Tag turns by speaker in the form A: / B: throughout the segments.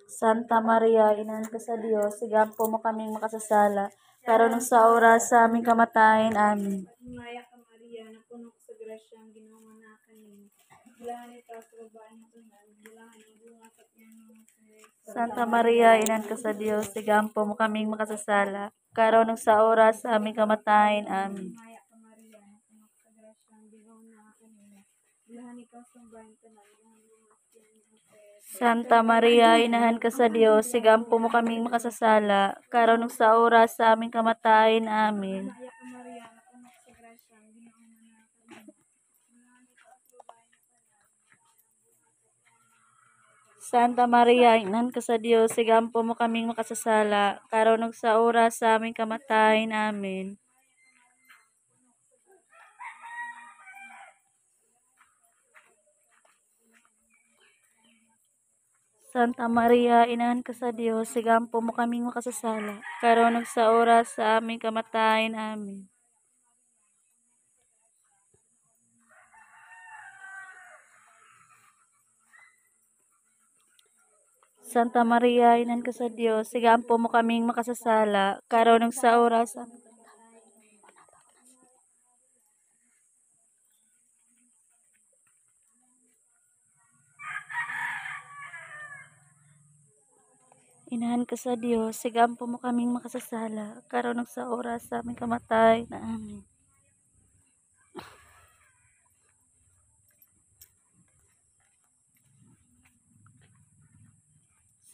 A: Santa Maria, Inahan ka sa Diyos, sigampo mo kaming makasasala, karon sa oras sa aming kamatayan. Amen.
B: Maya ka Maria, na puno sa grasya, ang Ginoo na kanimo. Bulahan ikaw sa babae na tunan, bulahan ang bunga sa tiyang mga Jesus.
A: Santa Maria, Inahan ka sa Diyos, sigampo mo kaming makasasala, karon sa oras sa aming kamatayan. Amen.
B: Maya ka Maria, na puno sa grasya, ang Ginoo na kanimo. Bulahan ikaw sa babae na tunan, bulahan ang bunga sa tiyang mga Jesus.
A: Santa Maria, Inahan ka sa Diyos, sigampo mo kaming makasasala, karon sa oras sa aming kamatayan. Amen.
B: Maya ka Maria, na puno sa grasya, ang Ginoo na kanimo. Bulahan ikaw sa babae na tunan,
A: Santa Maria, Inahan ka sa Diyos, sigampo mo kaming makasasala, karon sa oras sa aming kamatayan. Amen. Santa Maria, Inahan ka sa Diyos, sigampo mo kaming makasasala, karon sa oras sa aming kamatayan. Amen. Santa Maria, Inahan ka sa Diyos, sigampo mo kaming makasasala, karon sa oras sa Inahan ka sa Diyos, sigampo mo kaming makasasala, karon sa oras sa aming kamatayan. Amen.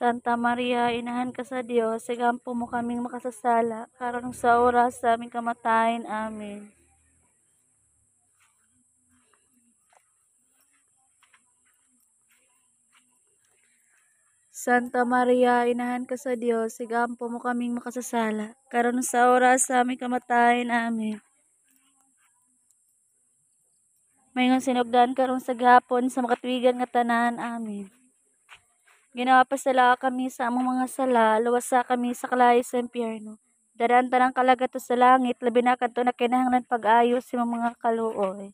A: Santa Maria, Inahan ka sa Diyos, sigampo mo kaming makasasala, karon sa oras sa aming kamatayan. Amen. Santa Maria, Inahan ka sa Diyos, sigampo mo kaming makasasala, karon sa oras sa aming kamatayan. Amen. Mayingon sinugdan karon sa gihapon sa makatuigan nga tanan. Amen. Ginawa pasala kami sa among mga sala, luwasa kami sa kalayo sa impyerno. Dadaan tanang kalagato sa langit, labi na kadto na kinahanglan pag-ayo sa mga kaluoy.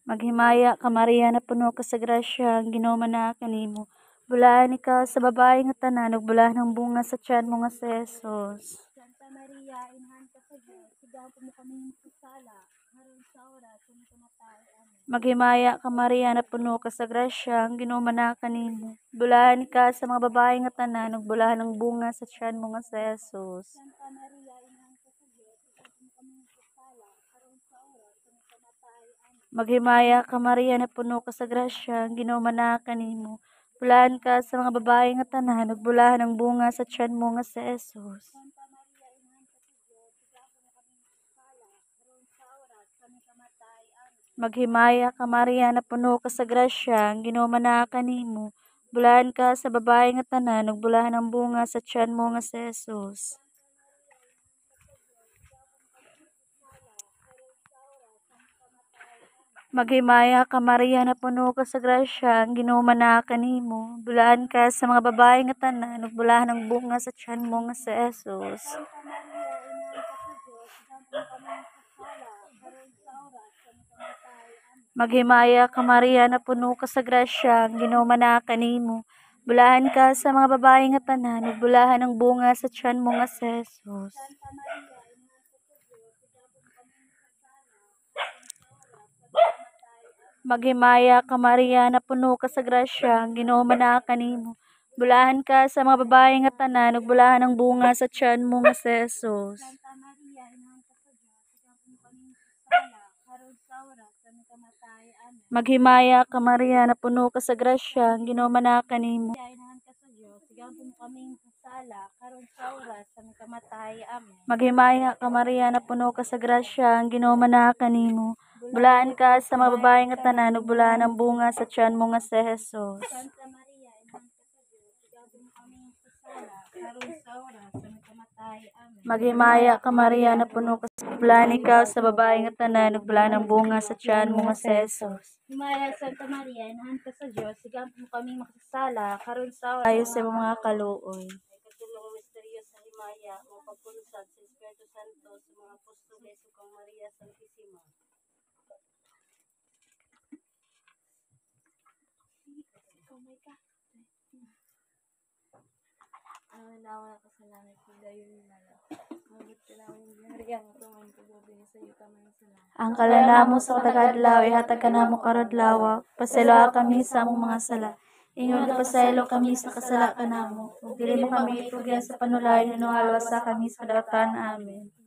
A: Maghimaya ka Maria, na puno ka sa grasya, ang Ginoo na kanimo. Bulahan ikaw sa babae nga tanan, ug bulahan ang bunga sa tiyan mo nga si Jesus.
B: Santa Maria, Inahan ka sa Diyos, sigampo mo kaming makasasala, karon sa oras sa aming kamatayan. Amen.
A: Maghimaya ka Maria, na puno ka sa grasya, ang Ginoo na kanimo. Bulahan ka sa mga babae nga tanan, ug bulahan ang bunga sa tiyan mo nga si Jesus.
B: Santa Maria, Inahan ka sa Diyos, sigampo mo kaming makasasala, karon sa oras sa aming kamatayan. Amen.
A: Maghimaya ka Maria, na puno ka sa grasya, ang Ginoo na kanimo. Bulahan ka sa mga babae nga tanan, ug bulahan ang bunga sa tiyan mo nga si Jesus.
B: Santa Maria, Inahan ka sa Diyos, sigampo mo kaming makasasala, karon sa oras sa aming kamatayan. Amen.
A: Maghimaya ka Maria, na puno ka sa grasya, ang Ginoo na kanimo. Bulahan ka sa babae nga tanan, ug bulahan ang bunga sa tiyan mo nga si Jesus. Maghimaya ka Maria, na puno ka sa grasya, ang Ginoo na kanimo. Bulahan ka sa mga babae nga tanan, ug bulahan ang bunga sa tiyan mo nga si Jesus.
B: Santa Maria, Inahan ka sa Diyos, sigampo mo kaming makasasala, karon sa oras sa aming kamatayan. Amen.
A: Maghimaya ka Maria, na puno ka sa grasya, ang Ginoo na kanimo. Bulahan ka sa mga babae nga tanan, ug bulahan ang bunga sa tiyan mo nga si Jesus.
B: Santa Maria, Inahan ka sa Diyos, sigampo mo kaming makasasala, karon sa oras sa aming kamatayan. Amen.
A: Maghimaya ka Maria, na puno ka sa grasya, ang Ginoo na kanimo. Bulahan ka sa mga babae nga tanan, ug bulahan ang bunga sa tiyan mo nga si Jesus.
B: Santa Maria, Inahan ka sa Diyos, sigampo mo kaming makasasala, karon sa oras sa aming kamatayan. Amen.
A: Maghimaya ka Maria, na puno ka sa grasya, ang Ginoo na kanimo.
B: Inahan ka sa Diyos, sigampo mo kaming makasasala, karon sa oras sa aming kamatayan. Amen.
A: Maghimaya ka Maria, na puno ka sa grasya, ang Ginoo na kanimo. Bulahan ka sa mga babae nga tanan, ug bulahan ang bunga sa tiyan mo nga si Jesus.
B: Santa Maria, Inahan ka sa Diyos, sigampo mo kaming makasasala, karon sa oras sa aming kamatayan. Amen.
A: Maghimaya ka Maria na puno ka sa bulahan ikaw sa babae nga tanan nagbala ng bunga sa tiyan mo nga si Jesus.
B: Himaya Santa Maria, inahan ka sa Diyos, sigampo mo kami makasala, karon sa
A: Tayo sa mga kaluoy.
C: Katulong misteryo sa himaya, mo pagpulusad sa Espiritu Santo sa mga apostoles ug Maria Santisima. Nawa ka sa langit, dayon nala. Mabot ka namin giharian nga tuman kabubi sa iyo kamay sala.
A: Ang kalanamo sa katag-adlaw ihatag kanamo karodlaw. Paselo kami sa among mga sala. Ingon ka pasaylo kami sa kasala kanamo. Ug dili mo kami itugyan sa panulay, hinuhalwa sa kami sa kadautan. Amen.